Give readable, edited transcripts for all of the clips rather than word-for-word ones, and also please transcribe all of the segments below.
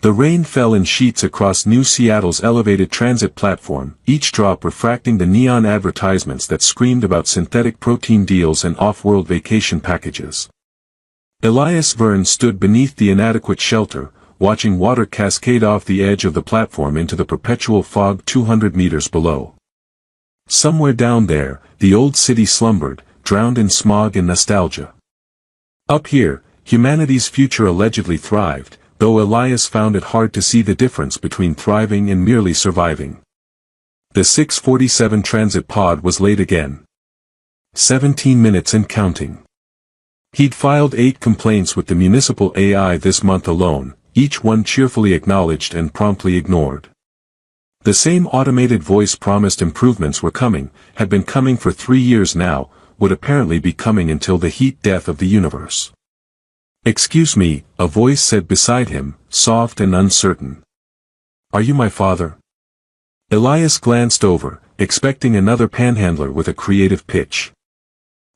The rain fell in sheets across New Seattle's elevated transit platform, each drop refracting the neon advertisements that screamed about synthetic protein deals and off-world vacation packages. Elias Verne stood beneath the inadequate shelter, watching water cascade off the edge of the platform into the perpetual fog 200 meters below. Somewhere down there, the old city slumbered, drowned in smog and nostalgia. Up here, humanity's future allegedly thrived, though Elias found it hard to see the difference between thriving and merely surviving. The 6:47 transit pod was late again. 17 minutes and counting. He'd filed 8 complaints with the municipal AI this month alone, each one cheerfully acknowledged and promptly ignored. The same automated voice promised improvements were coming, had been coming for 3 years now, would apparently be coming until the heat death of the universe. "Excuse me," a voice said beside him, soft and uncertain. "Are you my father?" Elias glanced over, expecting another panhandler with a creative pitch.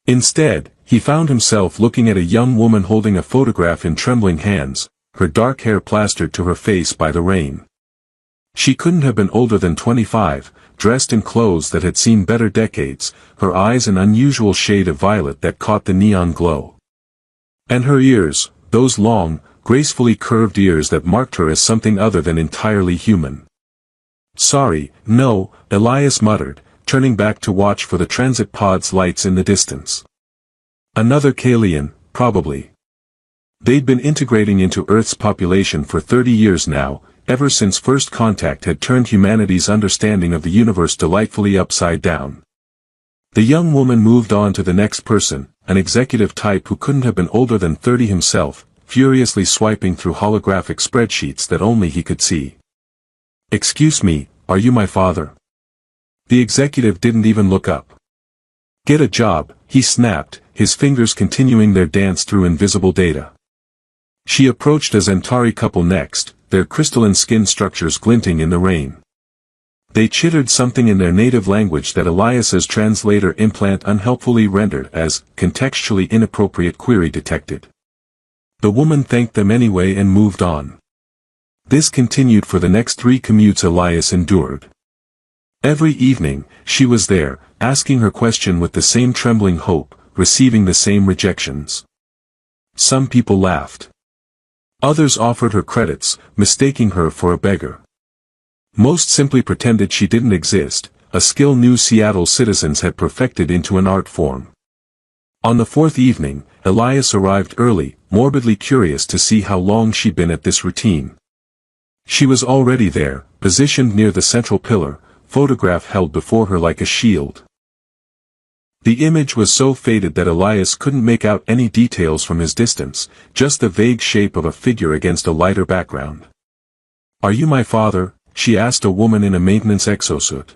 Instead, he found himself looking at a young woman holding a photograph in trembling hands, her dark hair plastered to her face by the rain. She couldn't have been older than 25, dressed in clothes that had seen better decades, her eyes an unusual shade of violet that caught the neon glow. And her ears, those long, gracefully curved ears that marked her as something other than entirely human. "Sorry, no," Elias muttered, turning back to watch for the transit pod's lights in the distance. Another Kalian, probably. They'd been integrating into Earth's population for 30 years now, ever since first contact had turned humanity's understanding of the universe delightfully upside down. The young woman moved on to the next person, an executive type who couldn't have been older than 30 himself, furiously swiping through holographic spreadsheets that only he could see. "Excuse me, are you my father?" The executive didn't even look up. "Get a job," he snapped, his fingers continuing their dance through invisible data. She approached a Zentari couple next, their crystalline skin structures glinting in the rain. They chittered something in their native language that Elias's translator implant unhelpfully rendered as contextually inappropriate query detected. The woman thanked them anyway and moved on. This continued for the next 3 commutes Elias endured. Every evening, she was there, asking her question with the same trembling hope, receiving the same rejections. Some people laughed. Others offered her credits, mistaking her for a beggar. Most simply pretended she didn't exist, a skill New Seattle citizens had perfected into an art form. On the 4th evening, Elias arrived early, morbidly curious to see how long she'd been at this routine. She was already there, positioned near the central pillar, photograph held before her like a shield. The image was so faded that Elias couldn't make out any details from his distance, just the vague shape of a figure against a lighter background. "Are you my father?" she asked a woman in a maintenance exosuit.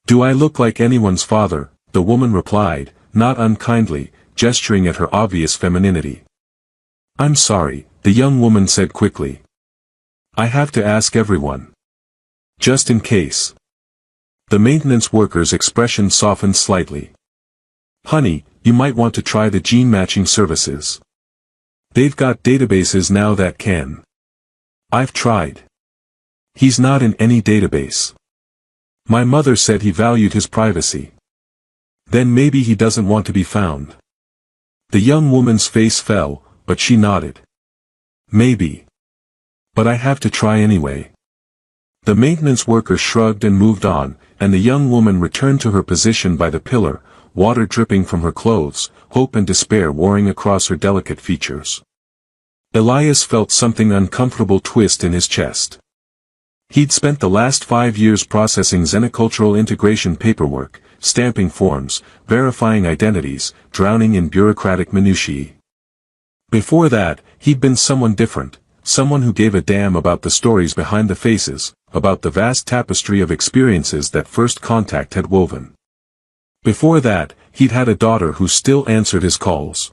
"Do I look like anyone's father?" the woman replied, not unkindly, gesturing at her obvious femininity. "I'm sorry," the young woman said quickly. "I have to ask everyone. Just in case." The maintenance worker's expression softened slightly. "Honey, you might want to try the gene matching services. They've got databases now that can." "I've tried. He's not in any database. My mother said he valued his privacy." "Then maybe he doesn't want to be found." The young woman's face fell, but she nodded. "Maybe. But I have to try anyway." The maintenance worker shrugged and moved on, and the young woman returned to her position by the pillar, water dripping from her clothes, hope and despair warring across her delicate features. Elias felt something uncomfortable twist in his chest. He'd spent the last 5 years processing xenocultural integration paperwork, stamping forms, verifying identities, drowning in bureaucratic minutiae. Before that, he'd been someone different, someone who gave a damn about the stories behind the faces, about the vast tapestry of experiences that first contact had woven. Before that, he'd had a daughter who still answered his calls.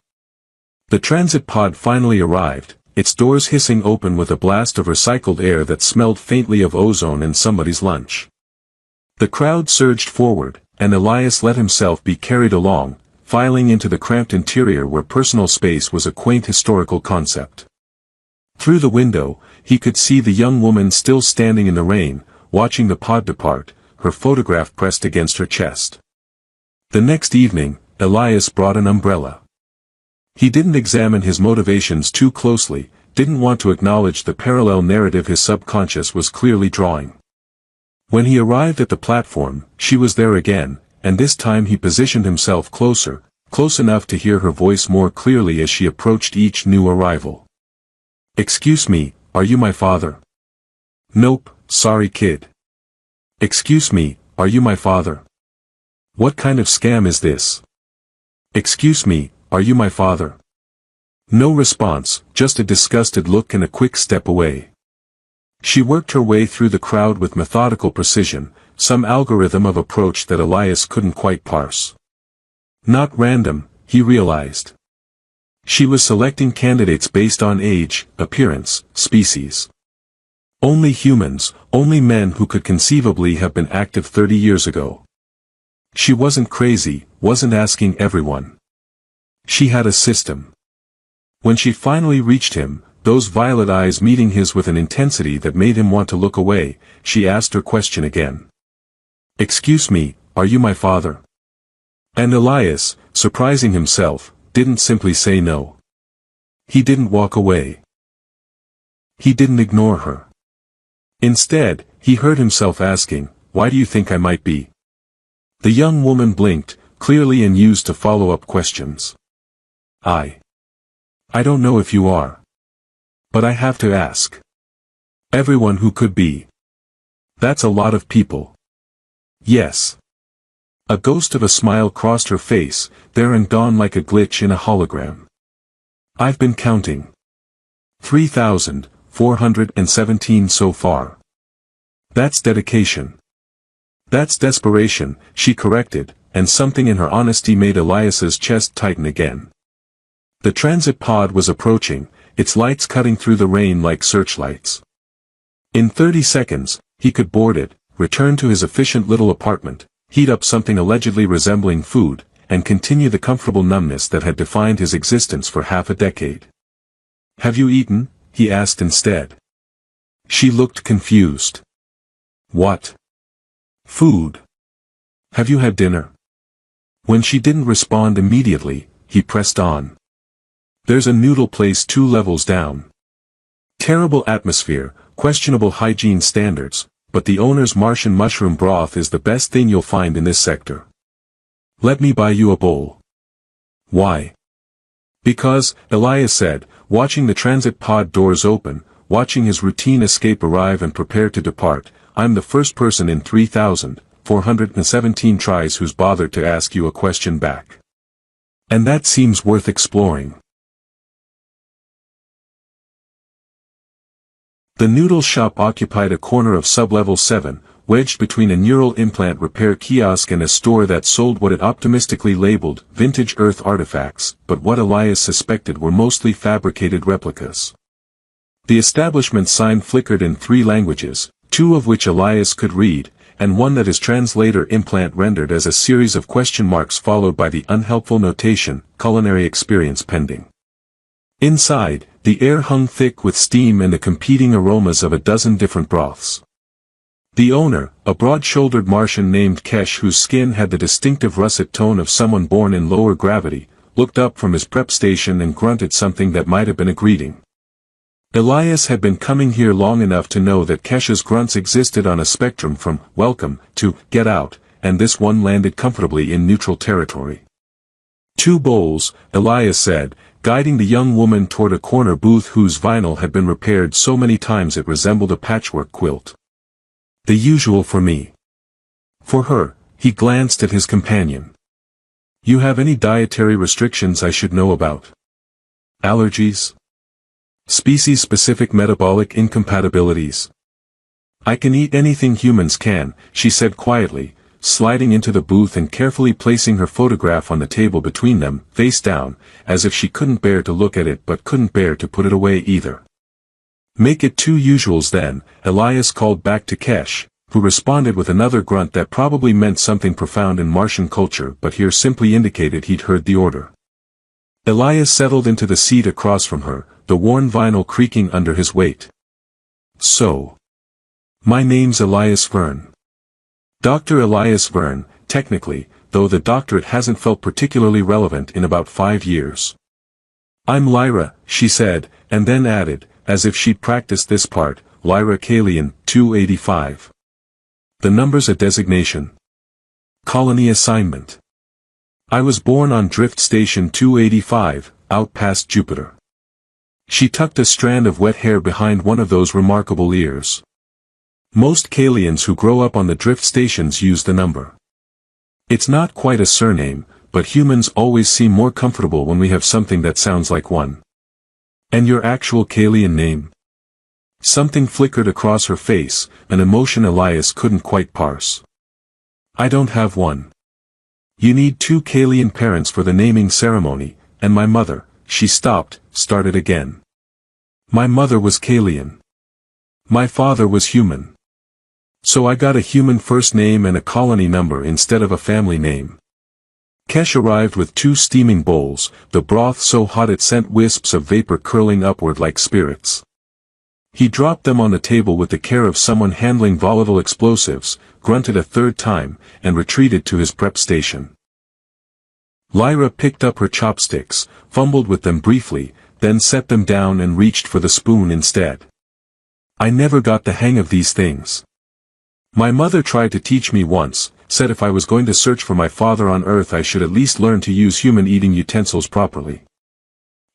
The transit pod finally arrived, its doors hissing open with a blast of recycled air that smelled faintly of ozone and somebody's lunch. The crowd surged forward, and Elias let himself be carried along, filing into the cramped interior where personal space was a quaint historical concept. Through the window, he could see the young woman still standing in the rain, watching the pod depart, her photograph pressed against her chest. The next evening, Elias brought an umbrella. He didn't examine his motivations too closely, didn't want to acknowledge the parallel narrative his subconscious was clearly drawing. When he arrived at the platform, she was there again, and this time he positioned himself closer, close enough to hear her voice more clearly as she approached each new arrival. "Excuse me, are you my father?" "Nope, sorry kid." "Excuse me, are you my father?" "What kind of scam is this?" "Excuse me, are you my father?" No response, just a disgusted look and a quick step away. She worked her way through the crowd with methodical precision, some algorithm of approach that Elias couldn't quite parse. Not random, he realized. She was selecting candidates based on age, appearance, species. Only humans, only men who could conceivably have been active 30 years ago. She wasn't crazy, wasn't asking everyone. She had a system. When she finally reached him, those violet eyes meeting his with an intensity that made him want to look away, she asked her question again. "Excuse me, are you my father?" And Elias, surprising himself, didn't simply say no. He didn't walk away. He didn't ignore her. Instead, he heard himself asking, "Why do you think I might be?" The young woman blinked, clearly unused to follow-up questions. I don't know if you are. But I have to ask. Everyone who could be. That's a lot of people. Yes. A ghost of a smile crossed her face, there and gone like a glitch in a hologram. I've been counting. 3,417 so far. That's dedication. That's desperation, she corrected, and something in her honesty made Elias's chest tighten again. The transit pod was approaching, its lights cutting through the rain like searchlights. In 30 seconds, he could board it, return to his efficient little apartment, heat up something allegedly resembling food, and continue the comfortable numbness that had defined his existence for half a decade. "Have you eaten?" he asked instead. She looked confused. "What? Food? Have you had dinner?" When she didn't respond immediately, he pressed on. "There's a noodle place 2 levels down. Terrible atmosphere, questionable hygiene standards, but the owner's Martian mushroom broth is the best thing you'll find in this sector. Let me buy you a bowl." "Why?" "Because," Elias said, watching the transit pod doors open, watching his routine escape arrive and prepare to depart, "I'm the first person in 3,417 tries who's bothered to ask you a question back. And that seems worth exploring." The noodle shop occupied a corner of sublevel 7, wedged between a neural implant repair kiosk and a store that sold what it optimistically labeled vintage Earth artifacts, but what Elias suspected were mostly fabricated replicas. The establishment sign flickered in 3 languages, 2 of which Elias could read, and one that his translator implant rendered as a series of question marks followed by the unhelpful notation, "Culinary experience pending." Inside, the air hung thick with steam and the competing aromas of a dozen different broths. The owner, a broad-shouldered Martian named Kesh whose skin had the distinctive russet tone of someone born in lower gravity, looked up from his prep station and grunted something that might have been a greeting. Elias had been coming here long enough to know that Kesh's grunts existed on a spectrum from "welcome" to "get out," and this one landed comfortably in neutral territory. 2 bowls, Elias said, guiding the young woman toward a corner booth whose vinyl had been repaired so many times it resembled a patchwork quilt. "The usual for me." For her, he glanced at his companion. "You have any dietary restrictions I should know about? Allergies? Species-specific metabolic incompatibilities?" "I can eat anything humans can," she said quietly, sliding into the booth and carefully placing her photograph on the table between them, face down, as if she couldn't bear to look at it but couldn't bear to put it away either. "Make it 2 usuals then," Elias called back to Kesh, who responded with another grunt that probably meant something profound in Martian culture but here simply indicated he'd heard the order. Elias settled into the seat across from her, the worn vinyl creaking under his weight. So. My name's Elias Verne. Dr. Elias Verne, technically, though the doctorate hasn't felt particularly relevant in about 5 years. I'm Lyra, she said, and then added, as if she'd practiced this part, Lyra Kalian, 285. The number's a designation. Colony assignment. I was born on Drift Station 285, out past Jupiter. She tucked a strand of wet hair behind one of those remarkable ears. Most Kalians who grow up on the drift stations use the number. It's not quite a surname, but humans always seem more comfortable when we have something that sounds like one. And your actual Kalian name? Something flickered across her face, an emotion Elias couldn't quite parse. I don't have one. You need 2 Kalian parents for the naming ceremony, and my mother, she stopped, started again. My mother was Kalian. My father was human. So I got a human first name and a colony number instead of a family name. Kesh arrived with 2 steaming bowls, the broth so hot it sent wisps of vapor curling upward like spirits. He dropped them on the table with the care of someone handling volatile explosives, grunted a 3rd time, and retreated to his prep station. Lyra picked up her chopsticks, fumbled with them briefly, then set them down and reached for the spoon instead. I never got the hang of these things. My mother tried to teach me once, said if I was going to search for my father on Earth I should at least learn to use human eating utensils properly.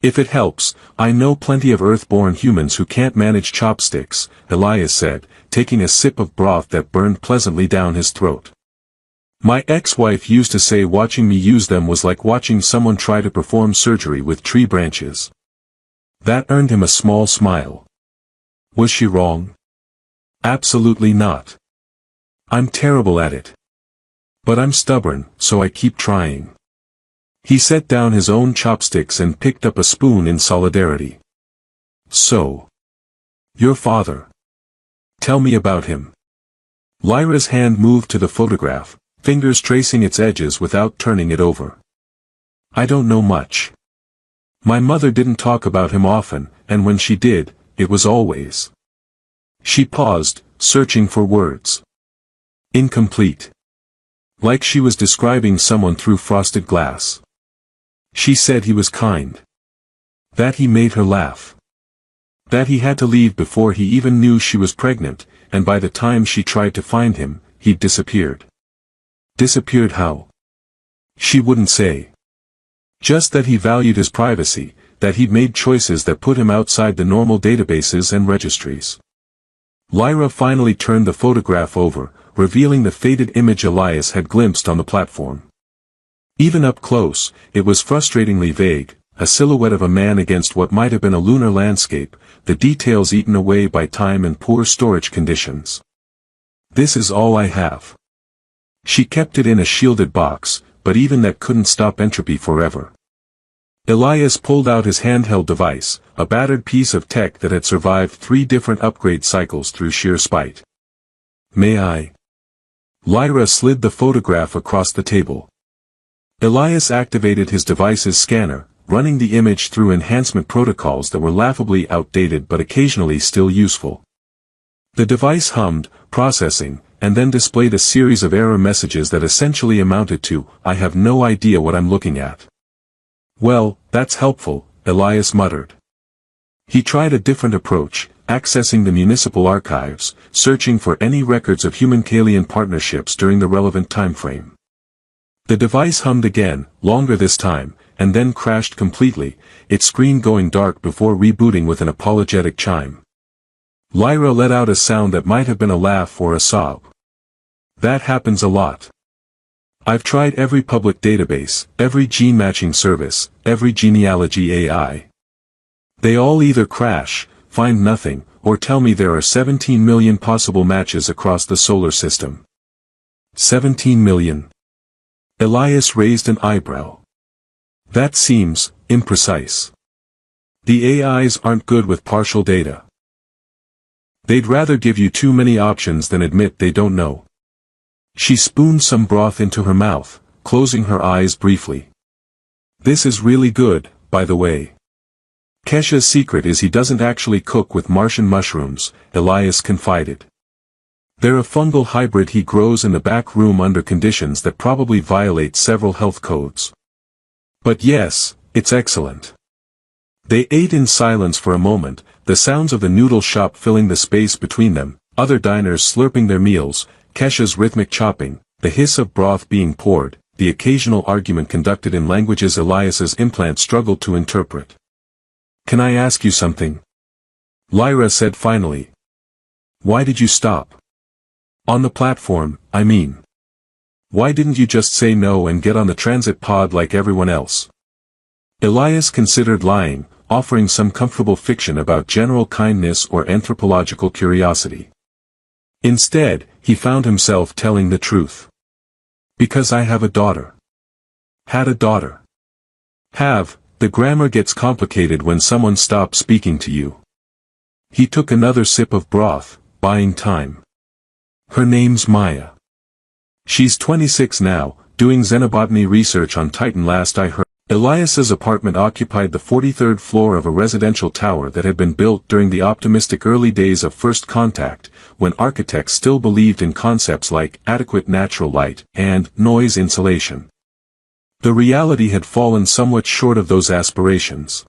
If it helps, I know plenty of Earth-born humans who can't manage chopsticks, Elias said, taking a sip of broth that burned pleasantly down his throat. My ex-wife used to say watching me use them was like watching someone try to perform surgery with tree branches. That earned him a small smile. Was she wrong? Absolutely not. I'm terrible at it. But I'm stubborn, so I keep trying. He set down his own chopsticks and picked up a spoon in solidarity. So. Your father. Tell me about him. Lyra's hand moved to the photograph, fingers tracing its edges without turning it over. I don't know much. My mother didn't talk about him often, and when she did, it was always. She paused, searching for words. Incomplete. Like she was describing someone through frosted glass. She said he was kind. That he made her laugh. That he had to leave before he even knew she was pregnant, and by the time she tried to find him, he'd disappeared. Disappeared how? She wouldn't say. Just that he valued his privacy, that he'd made choices that put him outside the normal databases and registries. Lyra finally turned the photograph over, revealing the faded image Elias had glimpsed on the platform. Even up close, it was frustratingly vague, a silhouette of a man against what might have been a lunar landscape, the details eaten away by time and poor storage conditions. This is all I have. She kept it in a shielded box, but even that couldn't stop entropy forever. Elias pulled out his handheld device, a battered piece of tech that had survived 3 different upgrade cycles through sheer spite. May I? Lyra slid the photograph across the table. Elias activated his device's scanner, running the image through enhancement protocols that were laughably outdated but occasionally still useful. The device hummed, processing, and then displayed a series of error messages that essentially amounted to, I have no idea what I'm looking at. Well, that's helpful, Elias muttered. He tried a different approach, accessing the municipal archives, searching for any records of human-Kalian partnerships during the relevant time frame. The device hummed again, longer this time, and then crashed completely, its screen going dark before rebooting with an apologetic chime. Lyra let out a sound that might have been a laugh or a sob. That happens a lot. I've tried every public database, every gene matching service, every genealogy AI. They all either crash, find nothing, or tell me there are 17 million possible matches across the solar system. 17 million. Elias raised an eyebrow. That seems imprecise. The AIs aren't good with partial data. They'd rather give you too many options than admit they don't know. She spooned some broth into her mouth, closing her eyes briefly. This is really good, by the way. Kesha's secret is he doesn't actually cook with Martian mushrooms, Elias confided. They're a fungal hybrid he grows in the back room under conditions that probably violate several health codes. But yes, it's excellent. They ate in silence for a moment, the sounds of the noodle shop filling the space between them, other diners slurping their meals, Kesha's rhythmic chopping, the hiss of broth being poured, the occasional argument conducted in languages Elias's implant struggled to interpret. "Can I ask you something?" Lyra said finally. "Why did you stop? On the platform, I mean. Why didn't you just say no and get on the transit pod like everyone else?" Elias considered lying, offering some comfortable fiction about general kindness or anthropological curiosity. Instead, he found himself telling the truth. "Because I have a daughter." Had a daughter. Have, the grammar gets complicated when someone stops speaking to you. He took another sip of broth, buying time. "Her name's Maya. She's 26 now, doing xenobotany research on Titan last I heard." Elias's apartment occupied the 43rd floor of a residential tower that had been built during the optimistic early days of First Contact, when architects still believed in concepts like adequate natural light and noise insulation. The reality had fallen somewhat short of those aspirations.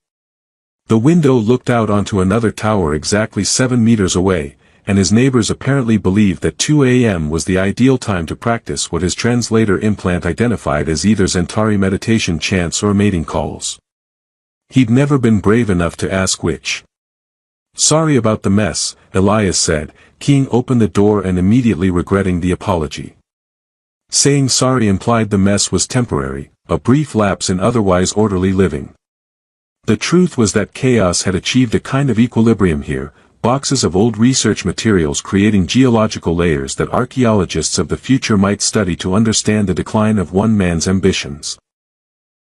The window looked out onto another tower exactly 7 meters away, and his neighbors apparently believed that 2 a.m. was the ideal time to practice what his translator implant identified as either Zentari meditation chants or mating calls. He'd never been brave enough to ask which. "Sorry about the mess," Elias said, keying open the door and immediately regretting the apology. Saying sorry implied the mess was temporary, a brief lapse in otherwise orderly living. The truth was that chaos had achieved a kind of equilibrium here, boxes of old research materials creating geological layers that archaeologists of the future might study to understand the decline of one man's ambitions.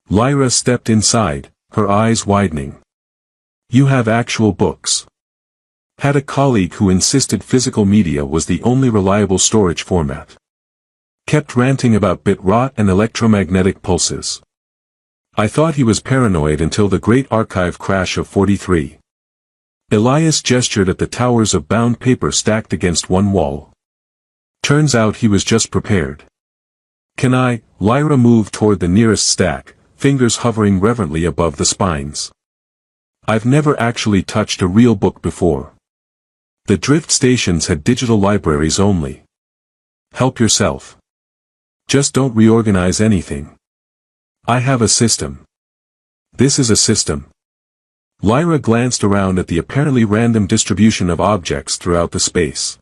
Lyra stepped inside, her eyes widening. "You have actual books." Had a colleague who insisted physical media was the only reliable storage format. Kept ranting about bit rot and electromagnetic pulses. "I thought he was paranoid until the Great Archive crash of 43. Elias gestured at the towers of bound paper stacked against one wall. "Turns out he was just prepared." "Can I?" Lyra moved toward the nearest stack, fingers hovering reverently above the spines. "I've never actually touched a real book before. The drift stations had digital libraries only. Help yourself. Just don't reorganize anything. I have a system." "This is a system." Lyra glanced around at the apparently random distribution of objects throughout the space.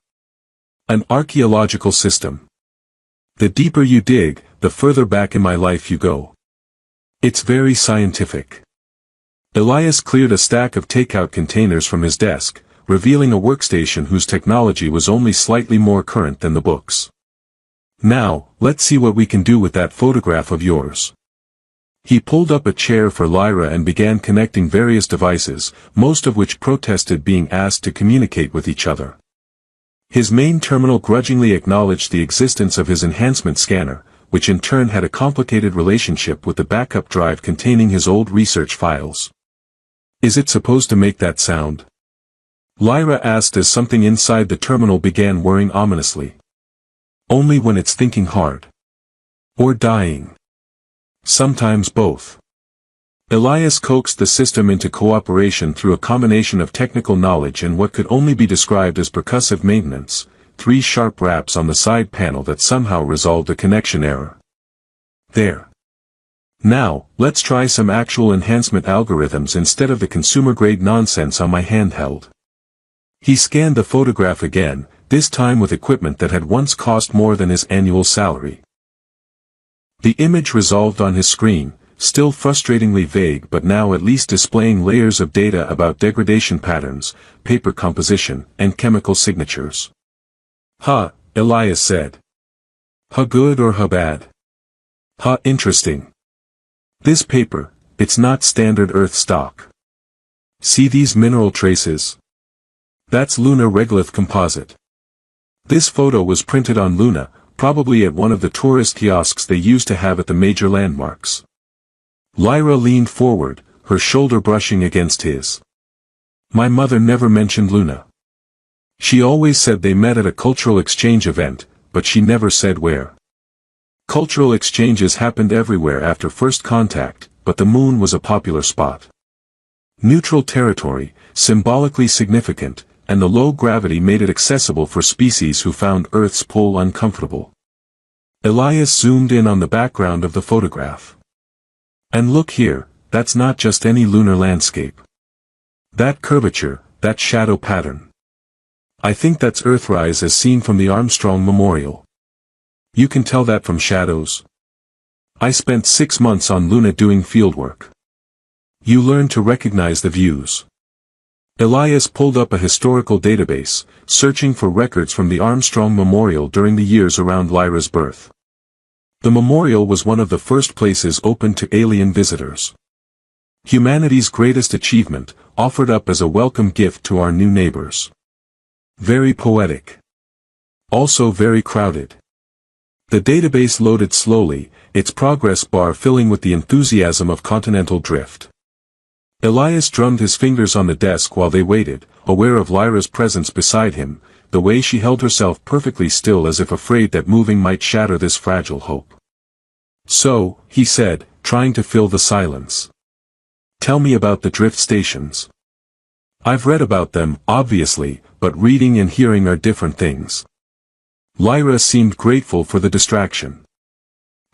"An archaeological system. The deeper you dig, the further back in my life you go. It's very scientific." Elias cleared a stack of takeout containers from his desk, revealing a workstation whose technology was only slightly more current than the books. "Now, let's see what we can do with that photograph of yours." He pulled up a chair for Lyra and began connecting various devices, most of which protested being asked to communicate with each other. His main terminal grudgingly acknowledged the existence of his enhancement scanner, which in turn had a complicated relationship with the backup drive containing his old research files. "Is it supposed to make that sound?" Lyra asked as something inside the terminal began whirring ominously. "Only when it's thinking hard. Or dying. Sometimes both." Elias coaxed the system into cooperation through a combination of technical knowledge and what could only be described as percussive maintenance, 3 sharp raps on the side panel that somehow resolved a connection error. "There. Now, let's try some actual enhancement algorithms instead of the consumer-grade nonsense on my handheld." He scanned the photograph again, this time with equipment that had once cost more than his annual salary. The image resolved on his screen, still frustratingly vague but now at least displaying layers of data about degradation patterns, paper composition, and chemical signatures. "Huh," Elias said. "Huh good or huh bad?" "Huh interesting. This paper, it's not standard Earth stock. See these mineral traces? That's lunar regolith composite. This photo was printed on Luna, probably at one of the tourist kiosks they used to have at the major landmarks." Lyra leaned forward, her shoulder brushing against his. My mother never mentioned Luna. She always said they met at a cultural exchange event, but she never said where. Cultural exchanges happened everywhere after first contact, but the moon was a popular spot. Neutral territory, symbolically significant, and the low gravity made it accessible for species who found Earth's pull uncomfortable. Elias zoomed in on the background of the photograph. And look here, that's not just any lunar landscape. That curvature, that shadow pattern. I think that's Earthrise as seen from the Armstrong Memorial. You can tell that from shadows. I spent 6 months on Luna doing fieldwork. You learn to recognize the views. Elias pulled up a historical database, searching for records from the Armstrong Memorial during the years around Lyra's birth. The memorial was one of the first places open to alien visitors. Humanity's greatest achievement, offered up as a welcome gift to our new neighbors. Very poetic. Also very crowded. The database loaded slowly, its progress bar filling with the enthusiasm of continental drift. Elias drummed his fingers on the desk while they waited, aware of Lyra's presence beside him, the way she held herself perfectly still as if afraid that moving might shatter this fragile hope. So, he said, trying to fill the silence. Tell me about the drift stations. I've read about them, obviously, but reading and hearing are different things. Lyra seemed grateful for the distraction.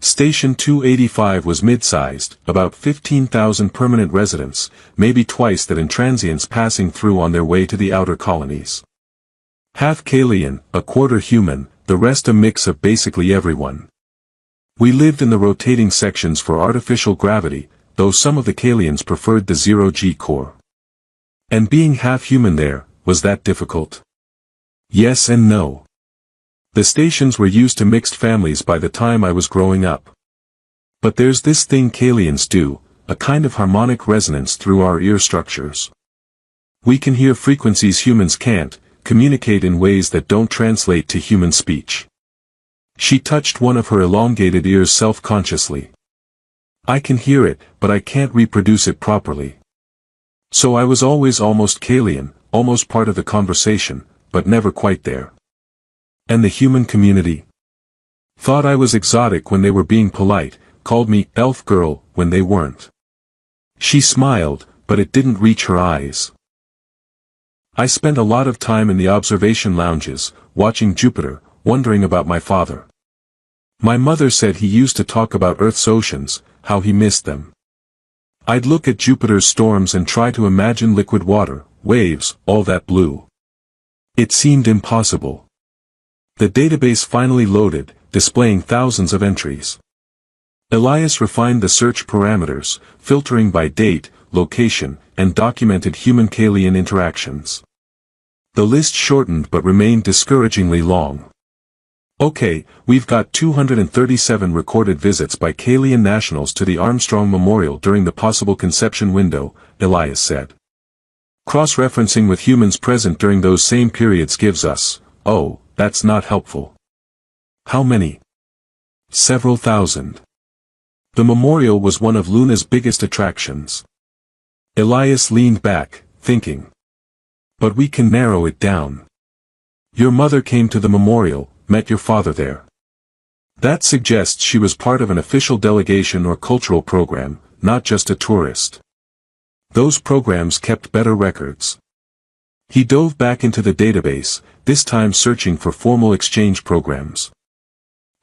Station 285 was mid-sized, about 15,000 permanent residents, maybe twice that in transients passing through on their way to the outer colonies. Half Kalian, a quarter human, the rest a mix of basically everyone. We lived in the rotating sections for artificial gravity, though some of the Kalians preferred the zero-G core. And being half human there, was that difficult? Yes and no. The stations were used to mixed families by the time I was growing up. But there's this thing Kalians do, a kind of harmonic resonance through our ear structures. We can hear frequencies humans can't, communicate in ways that don't translate to human speech. She touched one of her elongated ears self-consciously. I can hear it, but I can't reproduce it properly. So I was always almost Kalian, almost part of the conversation, but never quite there. And the human community? Thought I was exotic when they were being polite, called me elf girl when they weren't. She smiled, but it didn't reach her eyes. I spent a lot of time in the observation lounges, watching Jupiter, wondering about my father. My mother said he used to talk about Earth's oceans, how he missed them. I'd look at Jupiter's storms and try to imagine liquid water, waves, all that blue. It seemed impossible. The database finally loaded, displaying thousands of entries. Elias refined the search parameters, filtering by date, location, and documented human-Kalian interactions. The list shortened but remained discouragingly long. Okay, we've got 237 recorded visits by Kalian nationals to the Armstrong Memorial during the possible conception window, Elias said. Cross-referencing with humans present during those same periods gives us, oh, that's not helpful. How many? Several thousand. The memorial was one of Luna's biggest attractions. Elias leaned back, thinking. But we can narrow it down. Your mother came to the memorial, met your father there. That suggests she was part of an official delegation or cultural program, not just a tourist. Those programs kept better records. He dove back into the database, this time searching for formal exchange programs.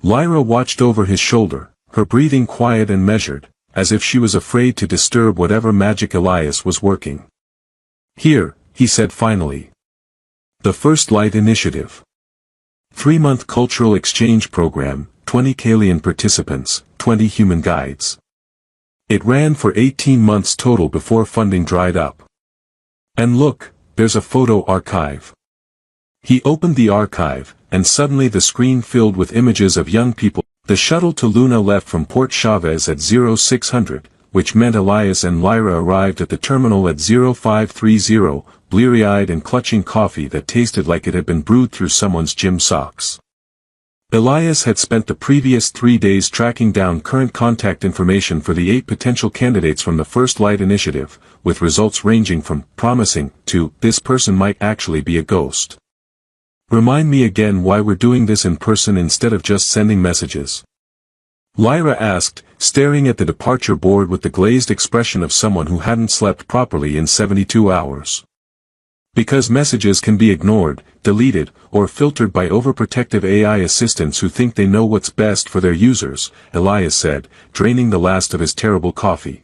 Lyra watched over his shoulder, her breathing quiet and measured, as if she was afraid to disturb whatever magic Elias was working. Here, he said finally. The First Light Initiative. 3-month cultural exchange program, 20 Kalian participants, 20 human guides. It ran for 18 months total before funding dried up. And look, there's a photo archive. He opened the archive, and suddenly the screen filled with images of young people. The shuttle to Luna left from Port Chavez at 0600, which meant Elias and Lyra arrived at the terminal at 0530, bleary-eyed and clutching coffee that tasted like it had been brewed through someone's gym socks. Elias had spent the previous 3 days tracking down current contact information for the 8 potential candidates from the First Light Initiative, with results ranging from promising to this person might actually be a ghost. Remind me again why we're doing this in person instead of just sending messages. Lyra asked, staring at the departure board with the glazed expression of someone who hadn't slept properly in 72 hours. Because messages can be ignored, deleted, or filtered by overprotective AI assistants who think they know what's best for their users, Elias said, draining the last of his terrible coffee.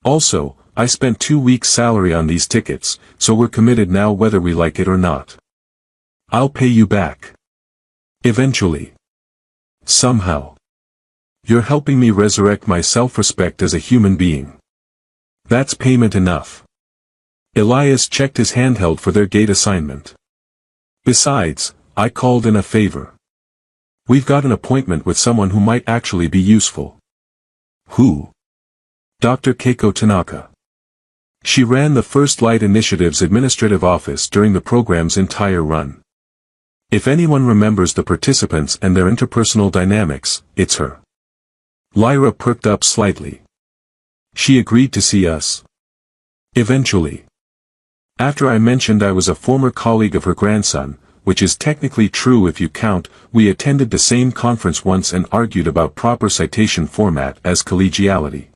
Also, I spent 2 weeks' salary on these tickets, so we're committed now whether we like it or not. I'll pay you back. Eventually. Somehow. You're helping me resurrect my self-respect as a human being. That's payment enough. Elias checked his handheld for their gate assignment. Besides, I called in a favor. We've got an appointment with someone who might actually be useful. Who? Dr. Keiko Tanaka. She ran the First Light Initiative's administrative office during the program's entire run. If anyone remembers the participants and their interpersonal dynamics, it's her. Lyra perked up slightly. She agreed to see us. Eventually. After I mentioned I was a former colleague of her grandson, which is technically true if you count, we attended the same conference once and argued about proper citation format as collegiality.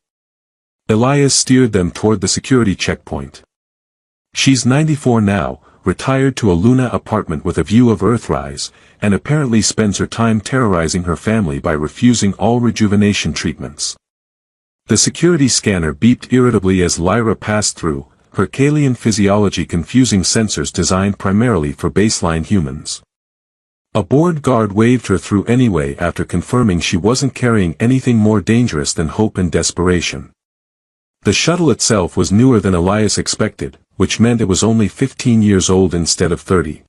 Elias steered them toward the security checkpoint. She's 94 now, retired to a Luna apartment with a view of Earthrise, and apparently spends her time terrorizing her family by refusing all rejuvenation treatments. The security scanner beeped irritably as Lyra passed through, her Kalian physiology confusing sensors designed primarily for baseline humans. A board guard waved her through anyway after confirming she wasn't carrying anything more dangerous than hope and desperation. The shuttle itself was newer than Elias expected, which meant it was only 15 years old instead of 30.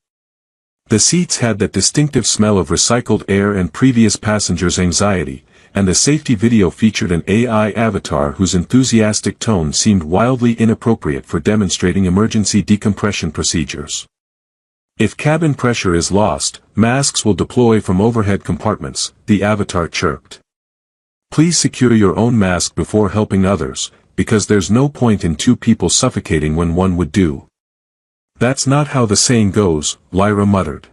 The seats had that distinctive smell of recycled air and previous passengers' anxiety, and the safety video featured an AI avatar whose enthusiastic tone seemed wildly inappropriate for demonstrating emergency decompression procedures. If cabin pressure is lost, masks will deploy from overhead compartments, the avatar chirped. Please secure your own mask before helping others, because there's no point in 2 people suffocating when one would do. That's not how the saying goes, Lyra muttered.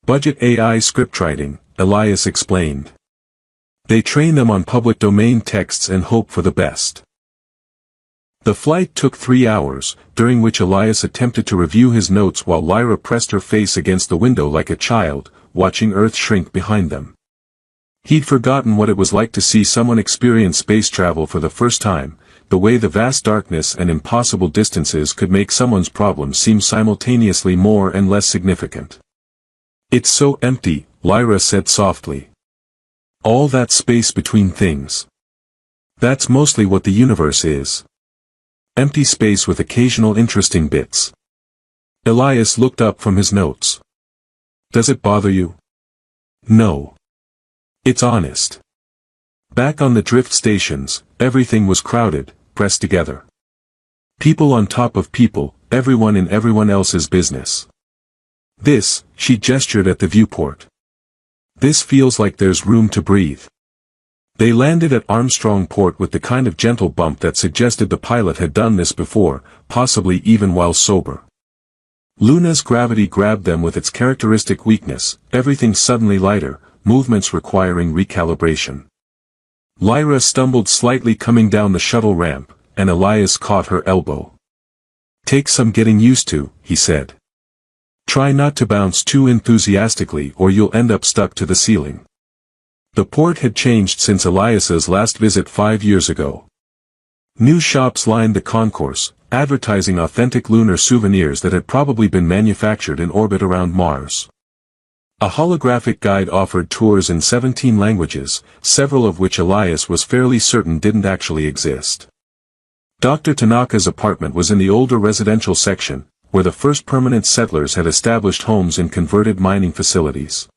Budget AI scriptwriting, Elias explained. They train them on public domain texts and hope for the best. The flight took 3 hours, during which Elias attempted to review his notes while Lyra pressed her face against the window like a child, watching Earth shrink behind them. He'd forgotten what it was like to see someone experience space travel for the first time, the way the vast darkness and impossible distances could make someone's problems seem simultaneously more and less significant. It's so empty, Lyra said softly. All that space between things. That's mostly what the universe is. Empty space with occasional interesting bits. Elias looked up from his notes. Does it bother you? No. It's honest. Back on the drift stations, everything was crowded, pressed together. People on top of people, everyone in everyone else's business. This, she gestured at the viewport. This feels like there's room to breathe. They landed at Armstrong Port with the kind of gentle bump that suggested the pilot had done this before, possibly even while sober. Luna's gravity grabbed them with its characteristic weakness, everything suddenly lighter, movements requiring recalibration. Lyra stumbled slightly coming down the shuttle ramp, and Elias caught her elbow. Take some getting used to, he said. Try not to bounce too enthusiastically or you'll end up stuck to the ceiling. The port had changed since Elias's last visit 5 years ago. New shops lined the concourse, advertising authentic lunar souvenirs that had probably been manufactured in orbit around Mars. A holographic guide offered tours in 17 languages, several of which Elias was fairly certain didn't actually exist. Dr. Tanaka's apartment was in the older residential section, where the first permanent settlers had established homes in converted mining facilities.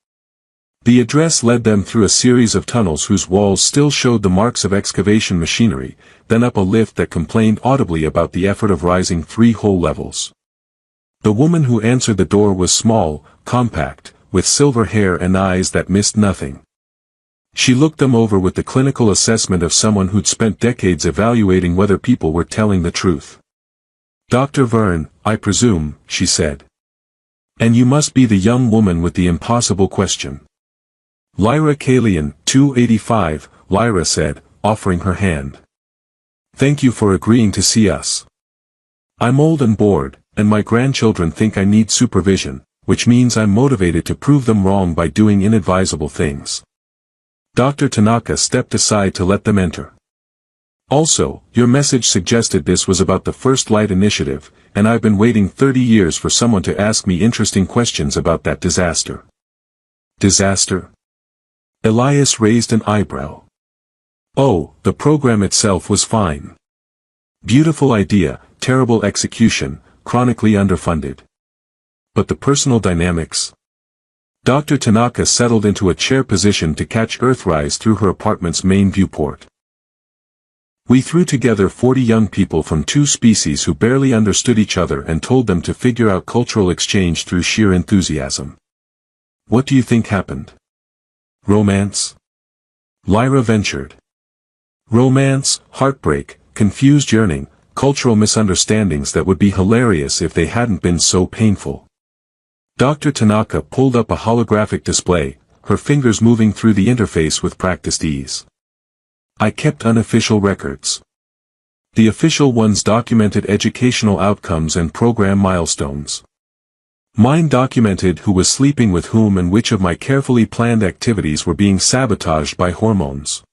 The address led them through a series of tunnels whose walls still showed the marks of excavation machinery, then up a lift that complained audibly about the effort of rising 3 whole levels. The woman who answered the door was small, compact, with silver hair and eyes that missed nothing. She looked them over with the clinical assessment of someone who'd spent decades evaluating whether people were telling the truth. "Dr. Verne, I presume," she said. "And you must be the young woman with the impossible question." "Lyra Kalian, 285, Lyra said, offering her hand. "Thank you for agreeing to see us. I'm old and bored, and my grandchildren think I need supervision, which means I'm motivated to prove them wrong by doing inadvisable things." Dr. Tanaka stepped aside to let them enter. "Also, your message suggested this was about the First Light Initiative, and I've been waiting 30 years for someone to ask me interesting questions about that disaster." "Disaster?" Elias raised an eyebrow. "Oh, the program itself was fine. Beautiful idea, terrible execution, chronically underfunded. But the personal dynamics?" Dr. Tanaka settled into a chair position to catch Earthrise through her apartment's main viewport. "We threw together 40 young people from 2 species who barely understood each other and told them to figure out cultural exchange through sheer enthusiasm. What do you think happened? Romance?" Lyra ventured. "Romance, heartbreak, confused yearning, cultural misunderstandings that would be hilarious if they hadn't been so painful." Dr. Tanaka pulled up a holographic display, her fingers moving through the interface with practiced ease. "I kept unofficial records. The official ones documented educational outcomes and program milestones. Mine documented who was sleeping with whom and which of my carefully planned activities were being sabotaged by hormones.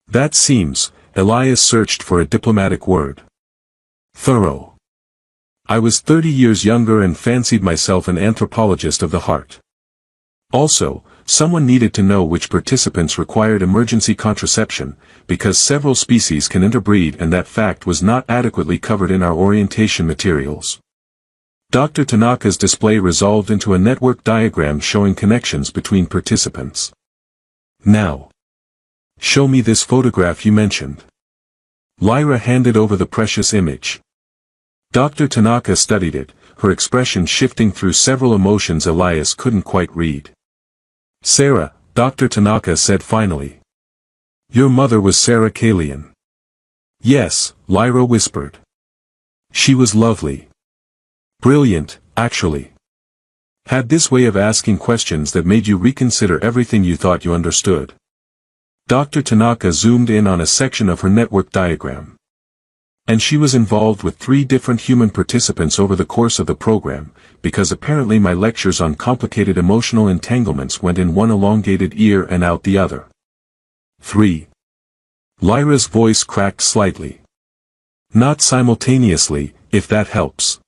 That seems," Elias searched for a diplomatic word. "Thorough. I was 30 years younger and fancied myself an anthropologist of the heart. Also, someone needed to know which participants required emergency contraception, because several species can interbreed and that fact was not adequately covered in our orientation materials." Dr. Tanaka's display resolved into a network diagram showing connections between participants. "Now, show me this photograph you mentioned." Lyra handed over the precious image. Dr. Tanaka studied it, her expression shifting through several emotions Elias couldn't quite read. "Sarah," Dr. Tanaka said finally. "Your mother was Sarah Kalian." "Yes," Lyra whispered. "She was lovely. Brilliant, actually. Had this way of asking questions that made you reconsider everything you thought you understood." Dr. Tanaka zoomed in on a section of her network diagram. "And she was involved with 3 different human participants over the course of the program, because apparently my lectures on complicated emotional entanglements went in one elongated ear and out the other." 3. Lyra's voice cracked slightly. "Not simultaneously, if that helps.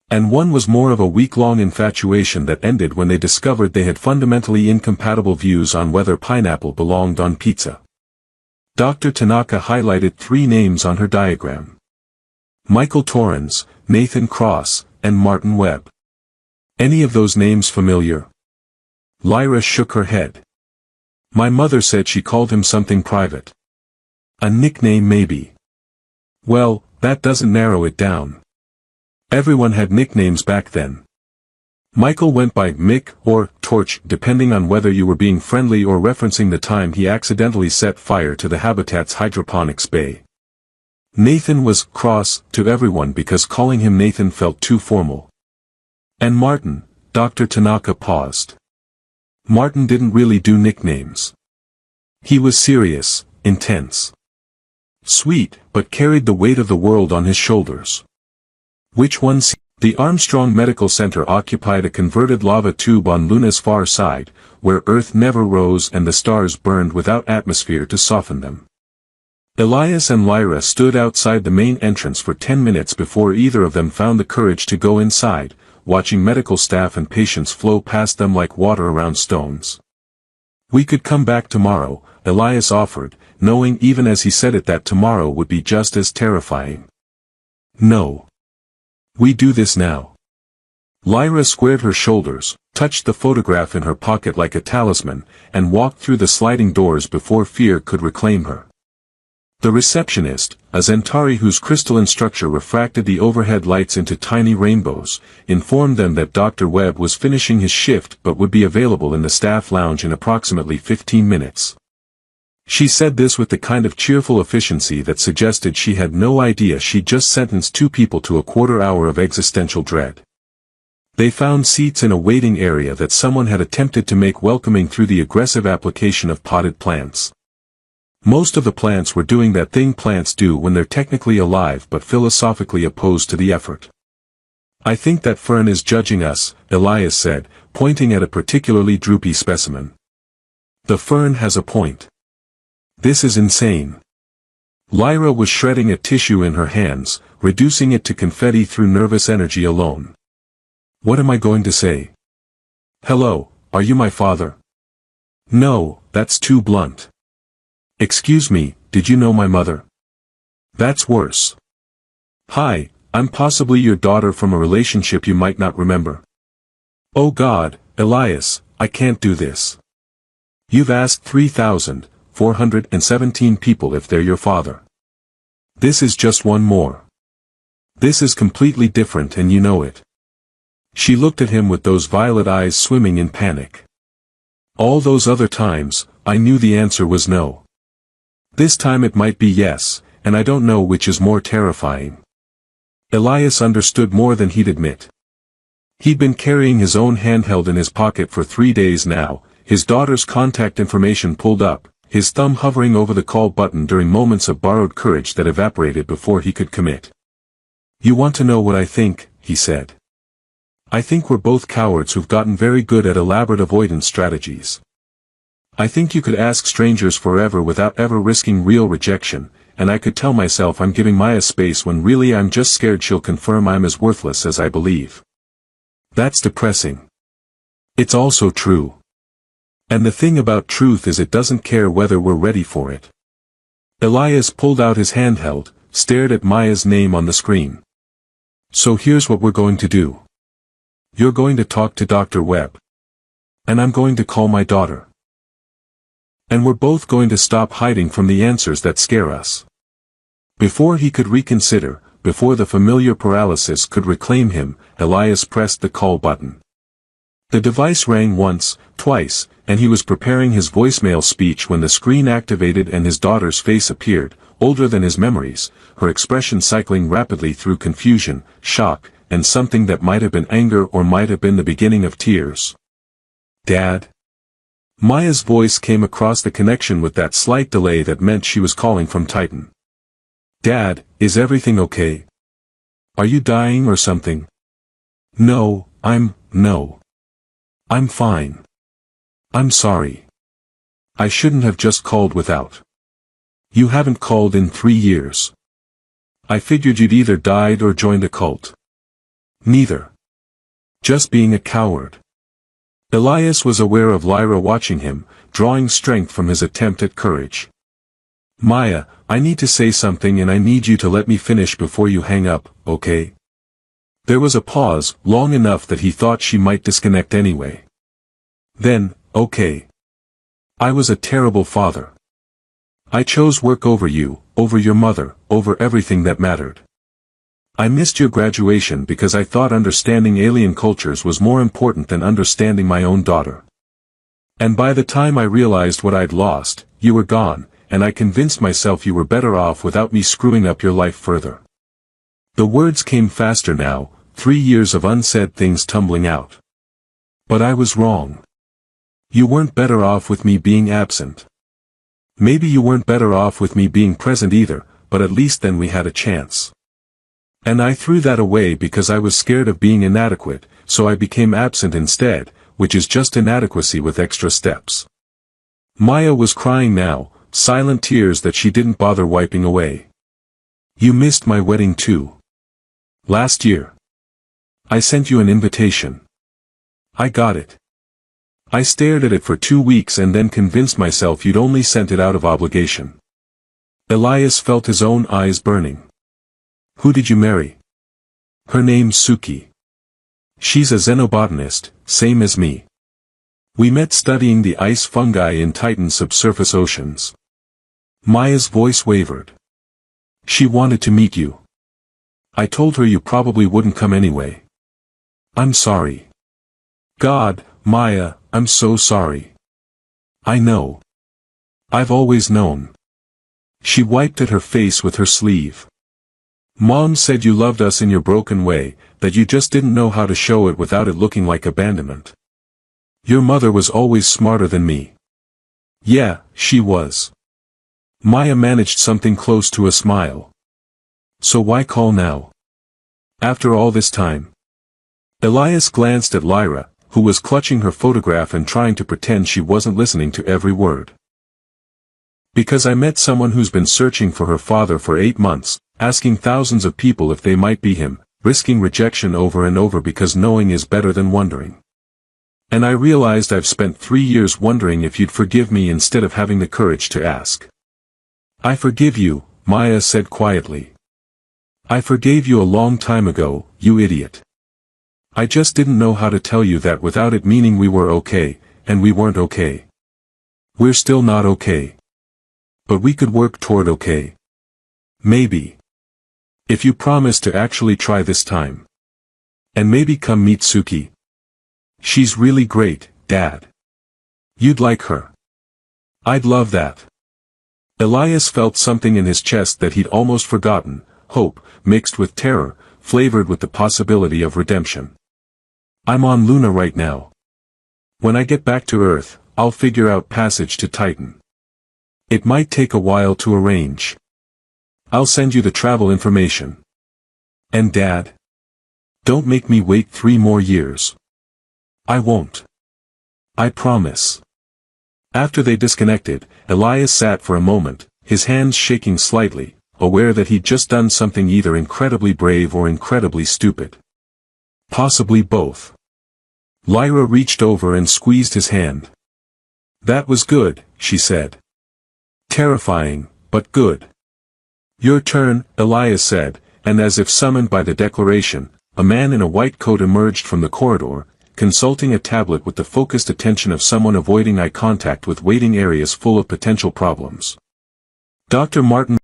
And one was more of a week-long infatuation that ended when they discovered they had fundamentally incompatible views on whether pineapple belonged on pizza." Dr. Tanaka highlighted 3 names on her diagram. Michael Torrens, Nathan Cross, and Martin Webb. "Any of those names familiar?" Lyra shook her head. "My mother said she called him something private. A nickname maybe." "Well, that doesn't narrow it down. Everyone had nicknames back then. Michael went by Mick or Torch depending on whether you were being friendly or referencing the time he accidentally set fire to the habitat's hydroponics bay. Nathan was Cross to everyone because calling him Nathan felt too formal. And Martin," Dr. Tanaka paused. "Martin didn't really do nicknames. He was serious, intense. Sweet, but carried the weight of the world on his shoulders." "Which ones?" The Armstrong Medical Center occupied a converted lava tube on Luna's far side, where Earth never rose and the stars burned without atmosphere to soften them. Elias and Lyra stood outside the main entrance for 10 minutes before either of them found the courage to go inside, watching medical staff and patients flow past them like water around stones. "We could come back tomorrow," Elias offered, knowing even as he said it that tomorrow would be just as terrifying. "No. We do this now." Lyra squared her shoulders, touched the photograph in her pocket like a talisman, and walked through the sliding doors before fear could reclaim her. The receptionist, a Zentari whose crystalline structure refracted the overhead lights into tiny rainbows, informed them that Dr. Webb was finishing his shift but would be available in the staff lounge in approximately 15 minutes. She said this with the kind of cheerful efficiency that suggested she had no idea she'd just sentenced two people to a quarter hour of existential dread. They found seats in a waiting area that someone had attempted to make welcoming through the aggressive application of potted plants. Most of the plants were doing that thing plants do when they're technically alive but philosophically opposed to the effort. "I think that fern is judging us," Elias said, pointing at a particularly droopy specimen. "The fern has a point. This is insane." Lyra was shredding a tissue in her hands, reducing it to confetti through nervous energy alone. "What am I going to say? Hello, are you my father? No, that's too blunt. Excuse me, did you know my mother? That's worse. Hi, I'm possibly your daughter from a relationship you might not remember. Oh God, Elias, I can't do this. You've asked 3,417 people if they're your father. This is just one more. This is completely different and you know it." She looked at him with those violet eyes swimming in panic. "All those other times, I knew the answer was no. This time it might be yes, and I don't know which is more terrifying." Elias understood more than he'd admit. He'd been carrying his own handheld in his pocket for 3 days now, his daughter's contact information pulled up, his thumb hovering over the call button during moments of borrowed courage that evaporated before he could commit. "You want to know what I think," he said. "I think we're both cowards who've gotten very good at elaborate avoidance strategies. I think you could ask strangers forever without ever risking real rejection, and I could tell myself I'm giving Maya space when really I'm just scared she'll confirm I'm as worthless as I believe. That's depressing. It's also true. And the thing about truth is it doesn't care whether we're ready for it." Elias pulled out his handheld, stared at Maya's name on the screen. "So here's what we're going to do. You're going to talk to Dr. Webb. And I'm going to call my daughter. And we're both going to stop hiding from the answers that scare us." Before he could reconsider, before the familiar paralysis could reclaim him, Elias pressed the call button. The device rang once, twice, and he was preparing his voicemail speech when the screen activated and his daughter's face appeared, older than his memories, her expression cycling rapidly through confusion, shock, and something that might have been anger or might have been the beginning of tears. "Dad?" Maya's voice came across the connection with that slight delay that meant she was calling from Titan. "Dad, is everything okay? Are you dying or something?" No, I'm fine. I'm sorry. I shouldn't have just called without. You haven't called in 3 years. I figured you'd either died or joined a cult. Neither. Just being a coward." Elias was aware of Lyra watching him, drawing strength from his attempt at courage. "Maya, I need to say something and I need you to let me finish before you hang up, okay?" There was a pause, long enough that he thought she might disconnect anyway. Then, "Okay. I was a terrible father. I chose work over you, over your mother, over everything that mattered. I missed your graduation because I thought understanding alien cultures was more important than understanding my own daughter. And by the time I realized what I'd lost, you were gone, and I convinced myself you were better off without me screwing up your life further." The words came faster now, 3 years of unsaid things tumbling out. "But I was wrong. You weren't better off with me being absent. Maybe you weren't better off with me being present either, but at least then we had a chance. And I threw that away because I was scared of being inadequate, so I became absent instead, which is just inadequacy with extra steps." Maya was crying now, silent tears that she didn't bother wiping away. "You missed my wedding too. Last year. I sent you an invitation. I got it. I stared at it for 2 weeks and then convinced myself you'd only sent it out of obligation." Elias felt his own eyes burning. "Who did you marry?" "Her name's Suki. She's a xenobotanist, same as me. We met studying the ice fungi in Titan's subsurface oceans. Maya's voice wavered. She wanted to meet you. I told her you probably wouldn't come anyway. I'm sorry. God, Maya, I'm so sorry. I know. I've always known. She wiped at her face with her sleeve. Mom said you loved us in your broken way, that you just didn't know how to show it without it looking like abandonment. Your mother was always smarter than me. Yeah, she was. Maya managed something close to a smile. So why call now? After all this time? Elias glanced at Lyra, who was clutching her photograph and trying to pretend she wasn't listening to every word. Because I met someone who's been searching for her father for 8 months, asking thousands of people if they might be him, risking rejection over and over because knowing is better than wondering. And I realized I've spent 3 years wondering if you'd forgive me instead of having the courage to ask. I forgive you, Maya said quietly. I forgave you a long time ago, you idiot. I just didn't know how to tell you that without it meaning we were okay, and we weren't okay. We're still not okay. But we could work toward okay. Maybe. If you promise to actually try this time. And maybe come meet Suki. She's really great, Dad. You'd like her. I'd love that. Elias felt something in his chest that he'd almost forgotten, hope, mixed with terror, flavored with the possibility of redemption. I'm on Luna right now. When I get back to Earth, I'll figure out passage to Titan. It might take a while to arrange. I'll send you the travel information. And Dad? Don't make me wait 3 more years. I won't. I promise. After they disconnected, Elias sat for a moment, his hands shaking slightly, aware that he'd just done something either incredibly brave or incredibly stupid. Possibly both. Lyra reached over and squeezed his hand. That was good, she said. Terrifying, but good. Your turn, Elias said, and as if summoned by the declaration, a man in a white coat emerged from the corridor, consulting a tablet with the focused attention of someone avoiding eye contact with waiting areas full of potential problems. Dr. Martin